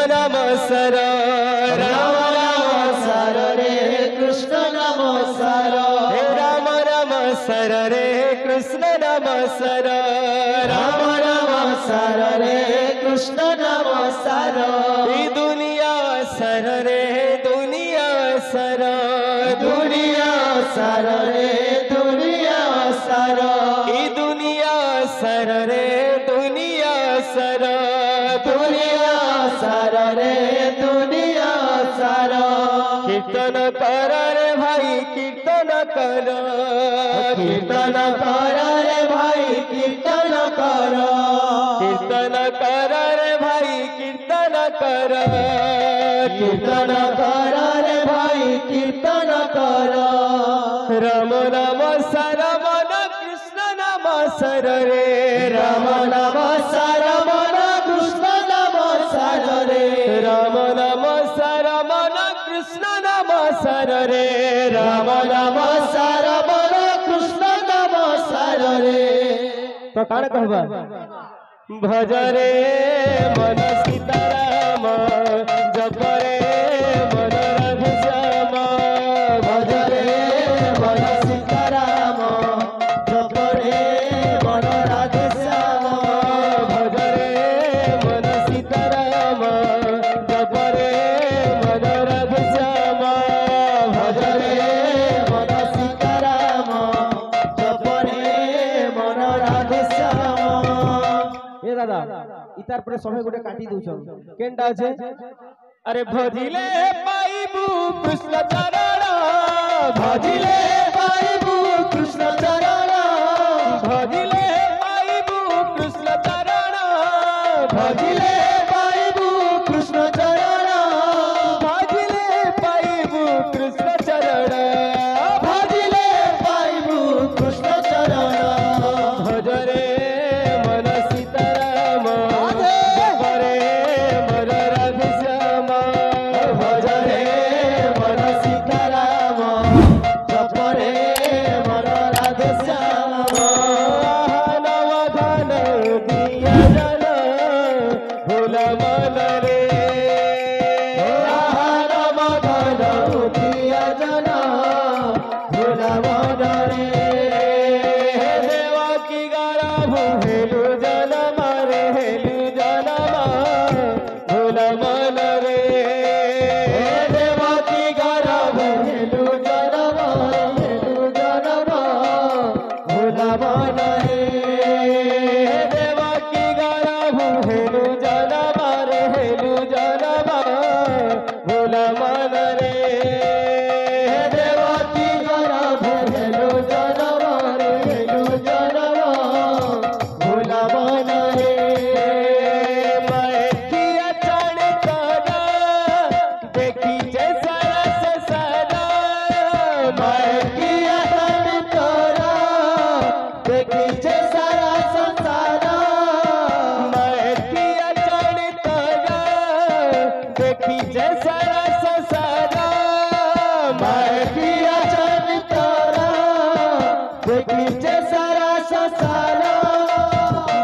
नाम sir Ram Ram sir रे कृष्ण नाम सर हे राम राम सर रे कृष्ण नाम सर राम राम सर रे कृष्ण नाम सर दुनिया सर रे दुनिया सर दुनिया सर रे दुनिया सर दुनिया सर रे दुनिया सर दुनिया सर रे दुनिया सर कीर्तन कर रे भाई कीर्तन कर कीर्तन कर रे भाई कीर्तन कर कीर्तन कर रे भाई कीर्तन कर कीर्तन कर रे भाई कीर्तन कर राम नाम सर मन कृष्ण नाम सर रे राम नाम सर मन कृष्ण नाम सर रे राम नाम सर मन कृष्ण नाम सर रे राम नाम सर मन कृष्ण नाम सर रे तो काण कहबा भज रे मन सीताराम जप रे मन राधे श्याम भज रे मन सीताराम जप रे मन राधे श्याम भज रे मन सीताराम जप रे मन राधे श्याम भज रे मन सीताराम जप रे मन राधे श्याम ए दादा इतार पर समय गोटे काटी दउछन केनटा আছে अरे भजिले पाइबू कृष्ण चरण भजिले पाइबू कृष्ण चरण भजिले पाइबू कृष्ण चरण भजिले पाइबू कृष्ण चरण भजिले पाइबू कृष्ण चरण भजिले पाइबू कृष्ण चरण भज रे मन सीताराम जप रे मन राधे श्याम भज रे मन सीताराम जप रे मन राधे श्याम नवधान दिया जन भूल मन रे राम धन दिया जन भूल मन रे देवा की गारा हेलु जनम रे हेलु जनम भूल मन रे देवकी गरभ हेलु जनम भूल मन रे देवा की गारा हेलु जनम रे हेलु जनम भूल मन रे देवकी गरभ हेलु जनम भूल मन रे मैं किया चढ़ करा देखी जे सरस सदा मैं किया तन तोरा देखी जे सारा संसार मैं किया चढ़ करा देखी जे सरस सदा मैं किया चन तोरा देखी जे सारा संसार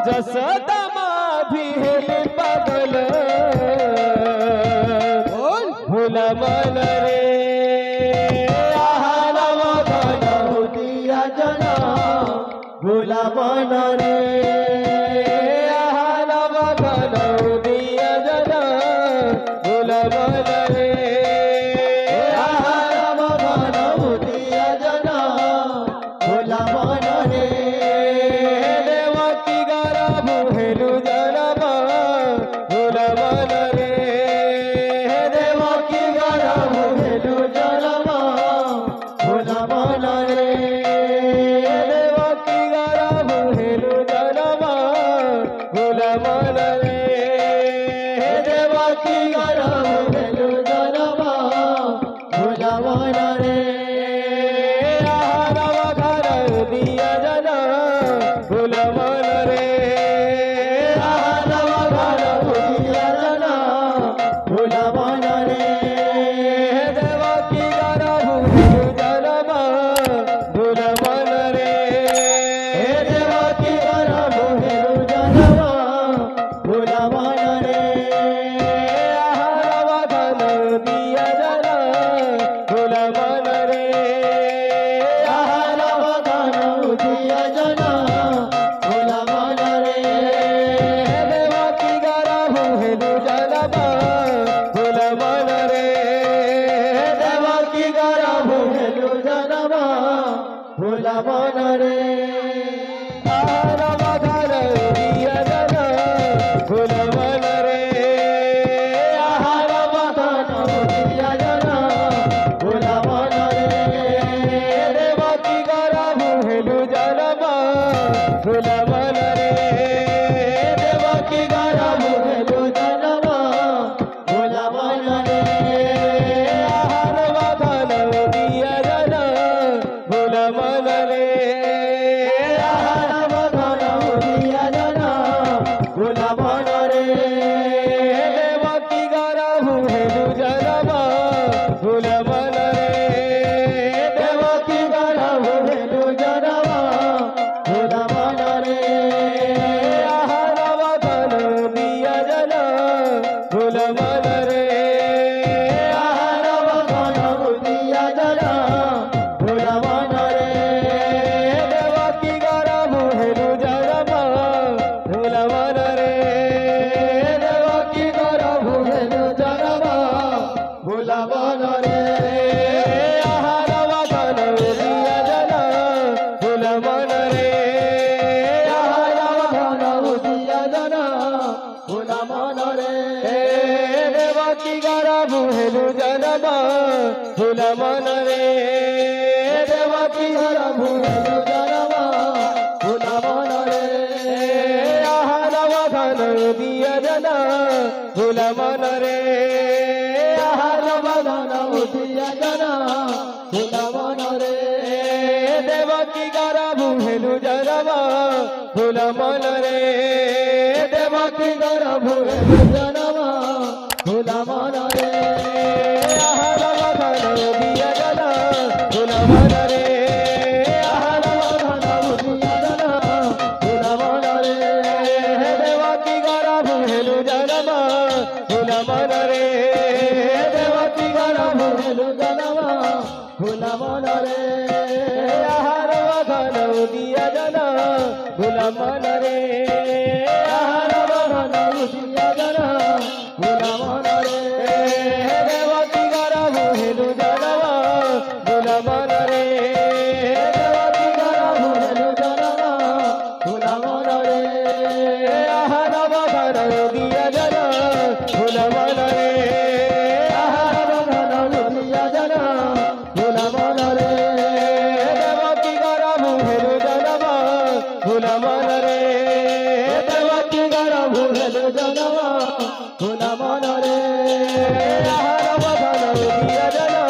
जसोदा माँ भी हेले पागल भूल मन रे नव घन दिया जन भूल मन रे नव घन दिया जन भूल मन रे नव घन दिया जन भूल मन रे देवकी गरभ हेलु जनम भूल मन रे देवकी गरभ हेलु দিয়া জানা ফুল মন রে আহার বাগান উঠিয়া জানা ফুল মন রে দেবকী গর্ভ হেলু জানাবা ফুল মন রে দেবকী গর্ভ হেলু জানাবা ফুল মন রে আহার বাগান দিয়া জানা ফুল মন রে আহার বাগান উঠিয়া জানা ফুল মন রে দেবকী গর্ভ হেলু জানাবা ফুল মন রে দেবকী গর্ভ হেলু জানাবা ফুল মন রে আহার বাগান দিয়া জানা ফুল মন রে আহার বাগান উঠিয়া জানা ফুল মন রে দেবকী গর্ভ হেলু জানাবা ফুল মন রে দেবকী গর্ভ হেলু জানাবা ফুল মন রে আহার বাগান দিয়া জানা ফুল মন রে আহার বাগান উঠিয়া জানা ফুল মন রে দেবকী গর্ভ হেলু জানাবা ফুল মন রে দেবকী গর্ভ হেলু জানাবা ফুল মন রে আহার বাগান দিয়া জানা ফুল মন রে আহার বাগান উঠিয়া জানা ফুল মন রে দেবকী গর্ভ হেলু জানাবা ফুল মন রে দেবকী গর্ভ হেলু জানাবা ফুল মন রে আহার বাগান দিয়া জানা ফুল মন রে আহার বাগান উঠিয়া জানা ফুল মন রে দেবকী গর্ভ হেলু জানাবা ফুল মন রে দেবকী গর্ভ হেলু জানাবা ফুল মন রে আহার বাগান দিয়া জানা ফুল মন রে আহার বাগান উঠিয়া জানা ফুল মন রে দেবকী গর্ভ হেলু জানাবা ফুল মন রে দেবকী গর্ভ হেলু জানাবা ফুল মন রে আহার বাগান দিয়া জানা ফুল মন রে আহার বাগান উঠিয়া জানা ফুল মন রে দেবকী গর্ভ হেলু জানাবা ফুল মন রে দেবকী গর্ভ হেলু জানাবা ফুল মন রে আহার বাগান দিয়া জানা ফুল মন রে আহার বাগান উঠিয়া জানা ফুল মন রে দেবকী গর্ভ হেলু জানাবা ফুল মন রে দেবকী গর্ভ হেলু জানাবা ফুল মন রে আহার বাগান দিয়া জানা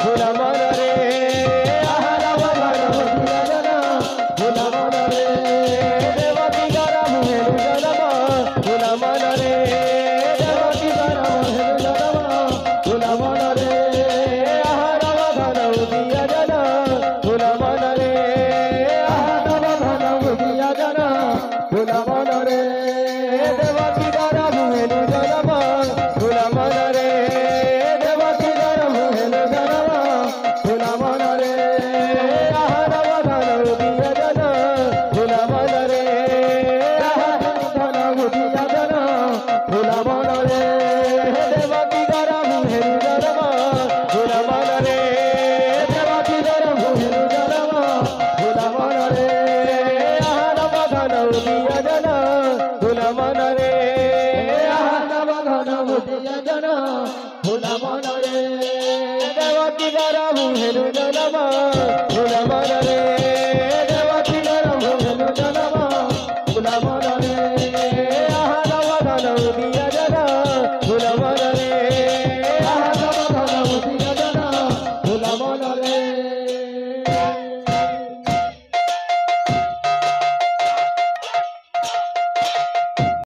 ফুল মন রে আহার বাগান উঠিয়া জানা ফুল মন রে দেবকী গর্ভ হেলু জানাবা ফুল মন রে দেবকী গর্ভ হেলু জানাবা ফুল মন রে আহার বাগান দিয়া জানা ফুল মন রে আহার বাগান উঠিয়া জানা ফুল মন রে দেবকী গর্ভ হেলু জানাবা ফুল মন রে দেবকী গর্ভ হেলু জানাবা ফুল মন রে আহার বাগান দিয়া জানা ফুল মন রে আহার বাগান উঠিয়া জানা ফুল মন রে দেবকী গর্ভ হেলু জানাবা ফুল মন রে দেবকী গর্ভ হেলু জানাবা ফুল মন রে আহার বাগান দিয়া জানা ফুল মন রে আহার বাগান উঠিয়া জানা ফুল মন রে দেবকী গর্ভ হেলু জানাবা ফুল মন রে দেবকী গর্ভ হেলু জানাবা ফুল মন রে আহার বাগান দিয়া